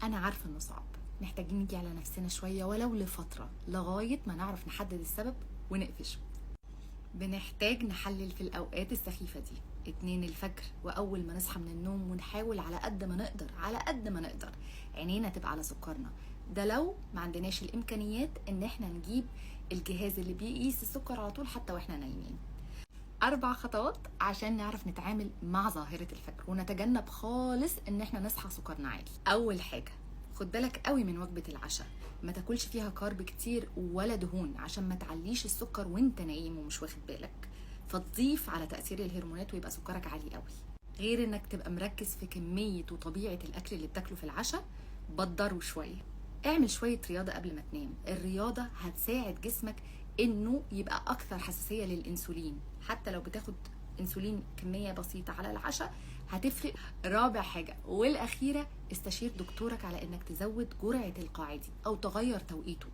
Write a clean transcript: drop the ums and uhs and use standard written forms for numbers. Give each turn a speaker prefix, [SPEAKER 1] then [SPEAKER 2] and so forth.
[SPEAKER 1] أنا عارفة إنه صعب، محتاجين نيجي على نفسنا شوية ولو لفترة لغاية ما نعرف نحدد السبب ونقفشه. بنحتاج نحلل في الأوقات السخيفة دي 2 الفجر، وأول ما نصحى من النوم ونحاول على قد ما نقدر عينينا تبقى على سكرنا. ده لو ما عندناش الإمكانيات إن احنا نجيب الجهاز اللي بيقيس السكر على طول حتى واحنا نايمين. 4 خطوات عشان نعرف نتعامل مع ظاهرة الفجر ونتجنب خالص ان احنا نصحى سكرنا عالي. اول حاجة، خد بالك قوي من وجبة العشاء، ما تاكلش فيها كارب كتير ولا دهون عشان ما تعليش السكر وانت نايم ومش واخد بالك، فتضيف على تأثير الهرمونات ويبقى سكرك عالي قوي. غير انك تبقى مركز في كمية وطبيعة الاكل اللي بتاكله في العشاء، بدره شوية. اعمل شوية رياضة قبل ما تنام، الرياضة هتساعد جسمك انه يبقى اكثر حساسية للانسولين، حتى لو بتاخد انسولين كمية بسيطة على العشاء هتفرق. رابع حاجة والاخيرة، استشير دكتورك على انك تزود جرعة القاعدي او تغير توقيته.